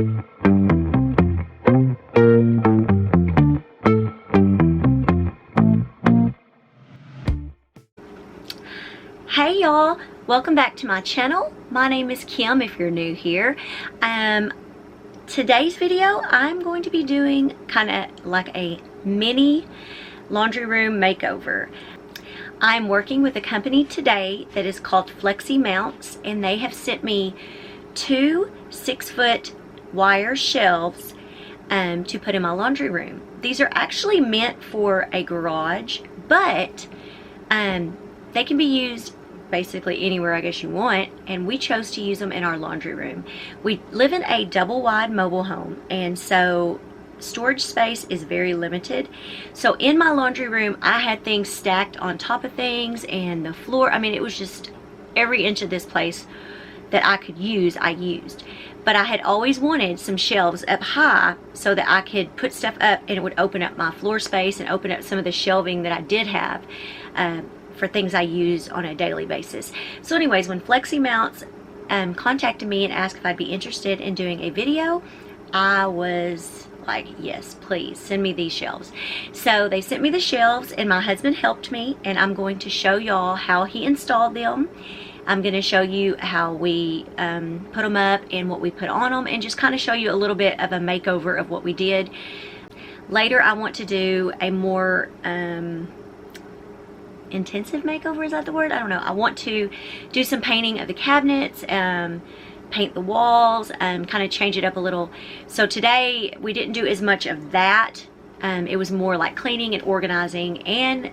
Hey y'all, welcome back to my channel. My name is Kim if you're new here. Today's video I'm going to be doing kind of like a mini laundry room makeover. I'm working with a company today that is called FLEXIMOUNTS, and they have sent me 2 6-foot wire shelves to put in my laundry room. These are actually meant for a garage, but they can be used basically anywhere I guess you want, and we chose to use them in our laundry room. We live in a double wide mobile home, and so storage space is very limited. So in my laundry room I had things stacked on top of things, and the floor, I mean, it was just every inch of this place that I could use, I used. But I had always wanted some shelves up high so that I could put stuff up and it would open up my floor space and open up some of the shelving that I did have for things I use on a daily basis. So anyways, when FLEXIMOUNTS contacted me and asked if I'd be interested in doing a video, I was like, yes, please send me these shelves. So they sent me the shelves, and my husband helped me, and I'm going to show y'all how he installed them. I'm going to show you how we put them up and what we put on them, and just kind of show you a little bit of a makeover of what we did. Later I want to do a more intensive makeover, is that the word? I don't know. I want to do some painting of the cabinets, paint the walls, kind of change it up a little. So today we didn't do as much of that. It was more like cleaning and organizing, and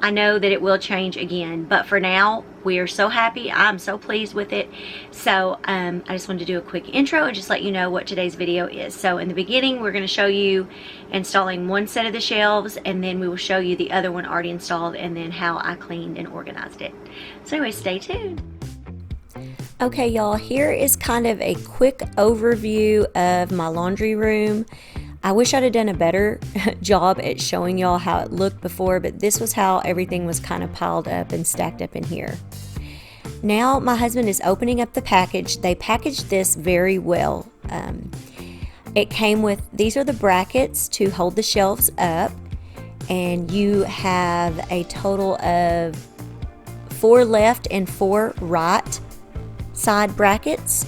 I know that it will change again, but for now we are so happy. I'm so pleased with it. So I just wanted to do a quick intro and just let you know what today's video is. So in the beginning we're going to show you installing one set of the shelves, and then we will show you the other one already installed, and then how I cleaned and organized it. So anyway, stay tuned. Okay y'all, here is kind of a quick overview of my laundry room. I wish I'd have done a better job at showing y'all how it looked before, but this was how everything was kind of piled up and stacked up in here. Now my husband is opening up the package. They packaged this very well. It came with, these are the brackets to hold the shelves up, and you have a total of 4 left and 4 right side brackets.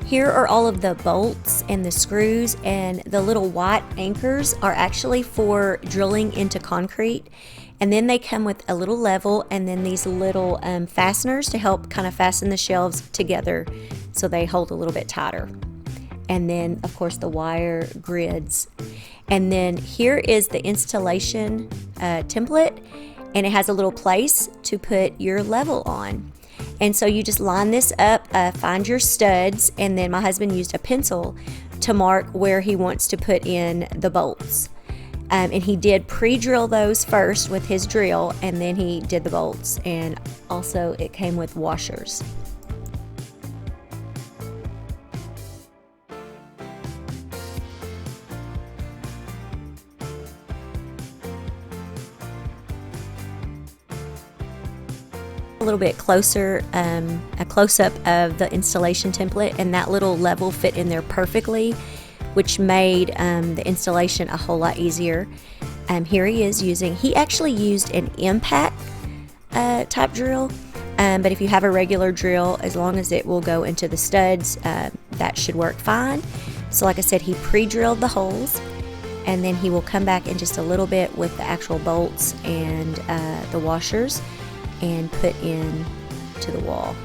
Here are all of the bolts and the screws, and the little white anchors are actually for drilling into concrete. And then they come with a little level, and then these little fasteners to help kind of fasten the shelves together so they hold a little bit tighter. And then of course the wire grids. And then here is the installation template, and it has a little place to put your level on. And so you just line this up, find your studs, and then my husband used a pencil to mark where he wants to put in the bolts. And he did pre-drill those first with his drill, and then he did the bolts, and also it came with washers. A little bit closer, a close-up of the installation template, and that little level fit in there perfectly, which made the installation a whole lot easier. Here he is using, he actually used an impact type drill, but if you have a regular drill, as long as it will go into the studs, that should work fine. So like I said, he pre-drilled the holes, and then he will come back in just a little bit with the actual bolts and the washers, and put in to the wall.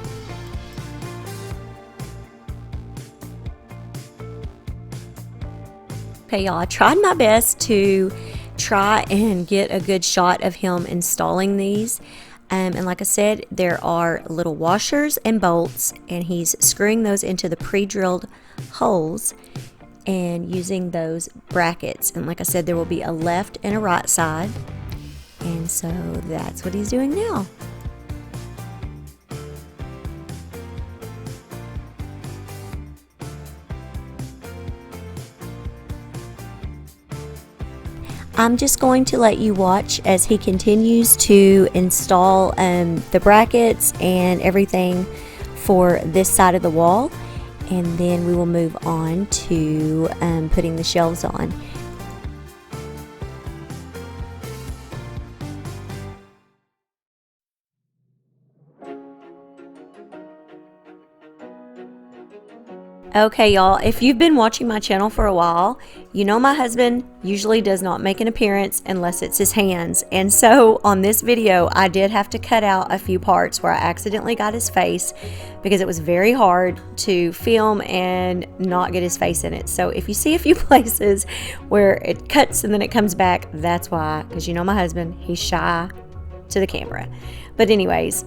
Okay y'all, I tried my best to try and get a good shot of him installing these. And like I said, there are little washers and bolts, and he's screwing those into the pre-drilled holes and using those brackets. And like I said, there will be a left and a right side. And so that's what he's doing now. I'm just going to let you watch as he continues to install the brackets and everything for this side of the wall, and then we will move on to putting the shelves on. Okay, y'all, if you've been watching my channel for a while, you know my husband usually does not make an appearance unless it's his hands. And so on this video, I did have to cut out a few parts where I accidentally got his face because it was very hard to film and not get his face in it. So if you see a few places where it cuts and then it comes back, that's why, because you know my husband, he's shy to the camera. But anyways,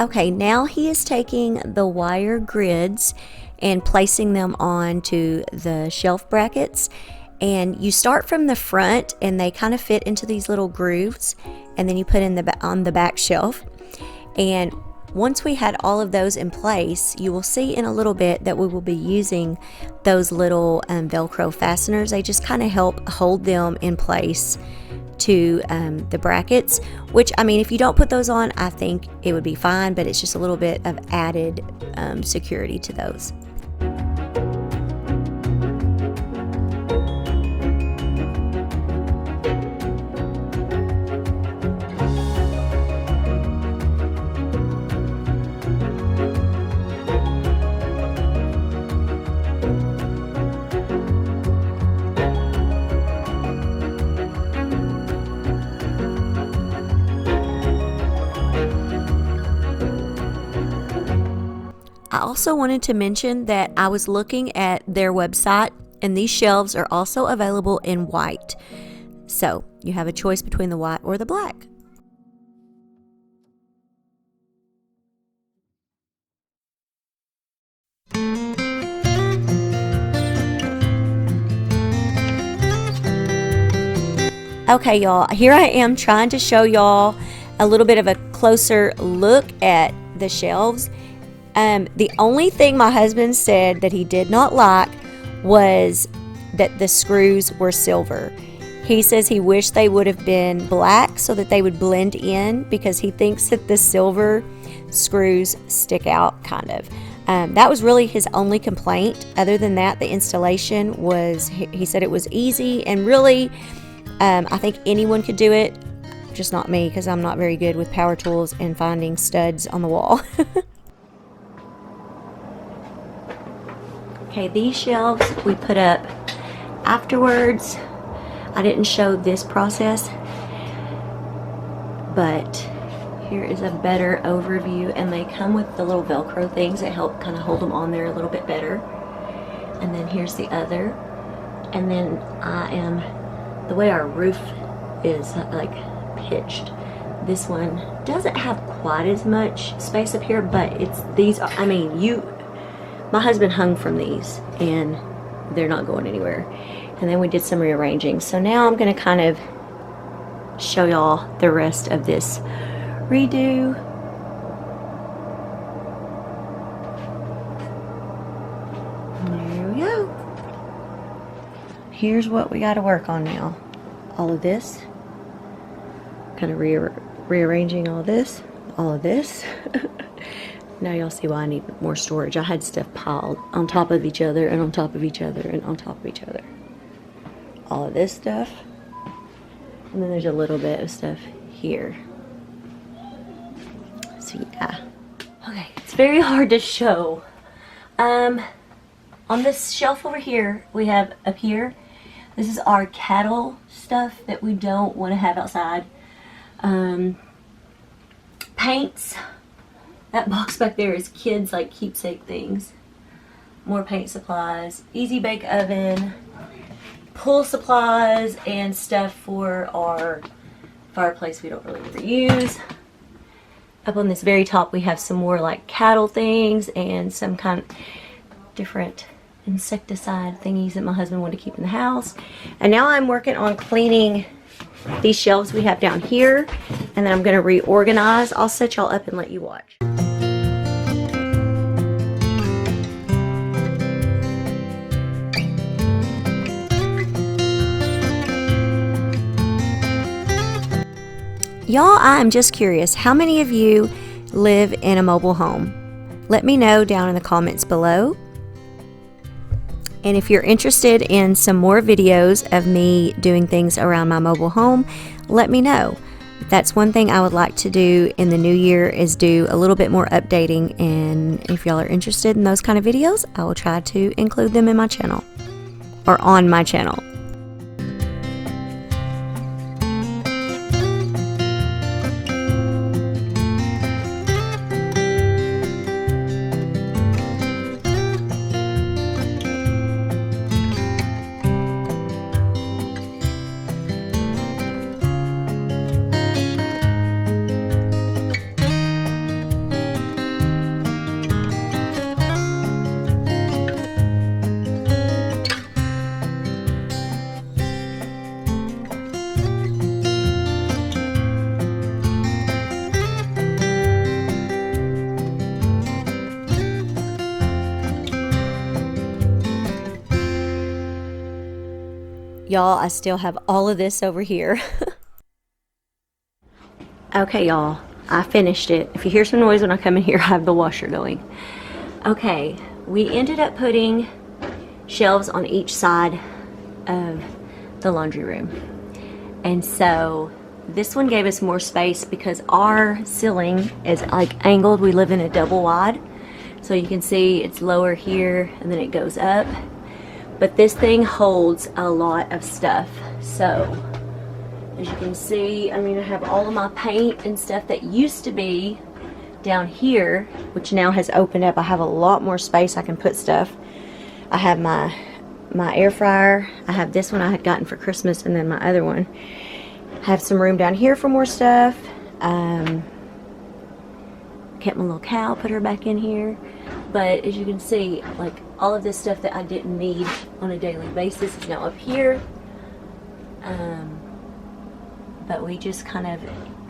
okay, now he is taking the wire grids and placing them onto the shelf brackets. And you start from the front and they kind of fit into these little grooves, and then you put in on the back shelf. And once we had all of those in place, you will see in a little bit that we will be using those little Velcro fasteners. They just kind of help hold them in place to the brackets, which, I mean, if you don't put those on, I think it would be fine, but it's just a little bit of added security to those. I also wanted to mention that I was looking at their website, and these shelves are also available in white. So you have a choice between the white or the black. Okay, y'all, here I am trying to show y'all a little bit of a closer look at the shelves. The only thing my husband said that he did not like was that the screws were silver. He says he wished they would have been black so that they would blend in, because he thinks that the silver screws stick out kind of. That was really his only complaint. Other than that, the installation was, he said it was easy, and really, I think anyone could do it, just not me, because I'm not very good with power tools and finding studs on the wall. Okay, these shelves we put up afterwards. I didn't show this process, but here is a better overview, and they come with the little Velcro things that help kind of hold them on there a little bit better. And then here's the other. And then the way our roof is like pitched, this one doesn't have quite as much space up here, but I mean, my husband hung from these and they're not going anywhere. And then we did some rearranging. So now I'm going to kind of show y'all the rest of this redo. There we go. Here's what we got to work on now. All of this. Kind of rearranging all this. All of this. Now y'all see why I need more storage. I had stuff piled on top of each other and on top of each other and on top of each other. All of this stuff. And then there's a little bit of stuff here. So yeah. Okay, it's very hard to show. On this shelf over here, we have up here, this is our cattle stuff that we don't want to have outside. Paints. That box back there is kids like keepsake things. More paint supplies. Easy bake oven. pool supplies and stuff for our fireplace we don't really ever use. Up on this very top we have some more like cattle things and some kind of different insecticide thingies that my husband wanted to keep in the house. And now I'm working on cleaning these shelves we have down here, and then I'm going to reorganize. I'll set y'all up and let you watch. Y'all, I'm just curious, how many of you live in a mobile home? Let me know down in the comments below. And if you're interested in some more videos of me doing things around my mobile home, let me know. That's one thing I would like to do in the new year, is do a little bit more updating, and if y'all are interested in those kind of videos, I will try to include them in my channel, or on my channel. Y'all, I still have all of this over here. Okay, y'all, I finished it. If you hear some noise when I come in here, I have the washer going. Okay, we ended up putting shelves on each side of the laundry room. And so this one gave us more space because our ceiling is like angled. We live in a double wide. So you can see it's lower here and then it goes up. But this thing holds a lot of stuff. So, as you can see, I mean, I have all of my paint and stuff that used to be down here, which now has opened up. I have a lot more space I can put stuff. I have my air fryer. I have this one I had gotten for Christmas, and then my other one. I have some room down here for more stuff. Kept my little cow, put her back in here. But as you can see, like, all of this stuff that I didn't need on a daily basis is now up here. But we just kind of,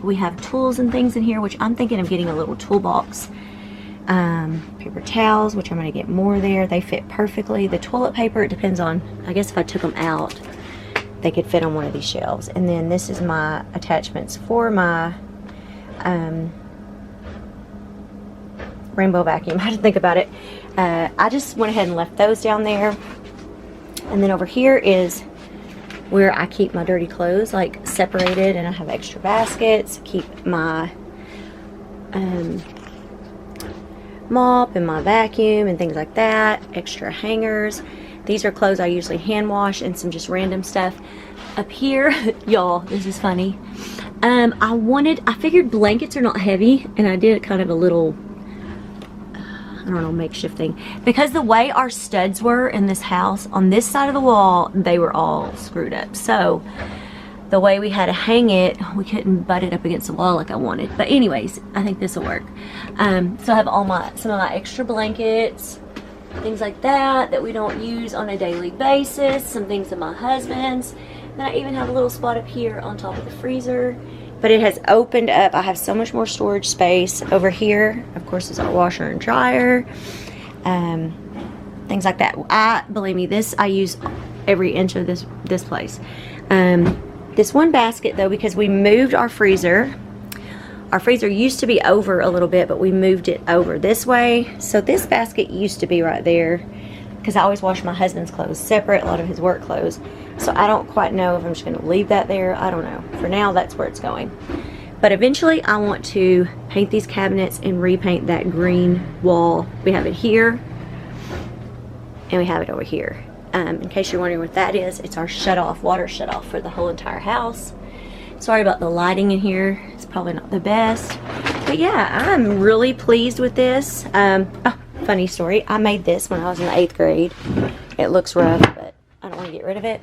we have tools and things in here, which I'm thinking of getting a little toolbox. Paper towels, which I'm going to get more there. They fit perfectly. The toilet paper, it depends on, I guess if I took them out, they could fit on one of these shelves. And then this is my attachments for my rainbow vacuum. I had to think about it. I just went ahead and left those down there. And then over here is where I keep my dirty clothes, like, separated, and I have extra baskets. Keep my mop and my vacuum and things like that. Extra hangers. These are clothes I usually hand wash, and some just random stuff. Up here, y'all, this is funny. I figured blankets are not heavy, and I did kind of a little, I don't know, makeshift thing. Because the way our studs were in this house, on this side of the wall, they were all screwed up. So the way we had to hang it, we couldn't butt it up against the wall like I wanted. But anyways, I think this will work. So I have some of my extra blankets, things like that we don't use on a daily basis. Some things of my husband's. Then I even have a little spot up here on top of the freezer. But it has opened up. I have so much more storage space. Over here, of course, is our washer and dryer. Things like that. Believe me, this, I use every inch of this place. This one basket, though, because we moved our freezer. Our freezer used to be over a little bit, but we moved it over this way. So this basket used to be right there, because I always wash my husband's clothes separate, a lot of his work clothes. So I don't quite know if I'm just going to leave that there. I don't know. For now, that's where it's going. But eventually, I want to paint these cabinets and repaint that green wall. We have it here, and we have it over here. In case you're wondering what that is, it's our shut-off, water shut-off for the whole entire house. Sorry about the lighting in here. It's probably not the best. But yeah, I'm really pleased with this. Oh, funny story. I made this when I was in the 8th grade. It looks rough, but I don't want to get rid of it.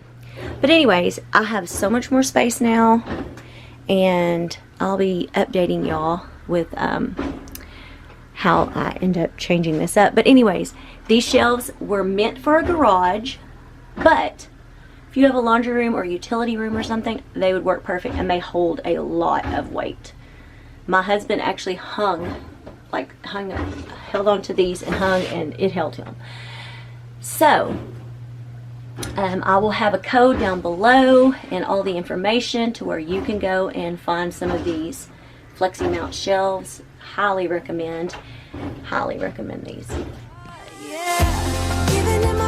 But anyways, I have so much more space now, and I'll be updating y'all with how I end up changing this up. But anyways, these shelves were meant for a garage, but if you have a laundry room or utility room or something, they would work perfect, and they hold a lot of weight. My husband actually held on to these and hung, and it held him. So I will have a code down below and all the information to where you can go and find some of these FLEXIMOUNT shelves. Highly recommend these. Yeah.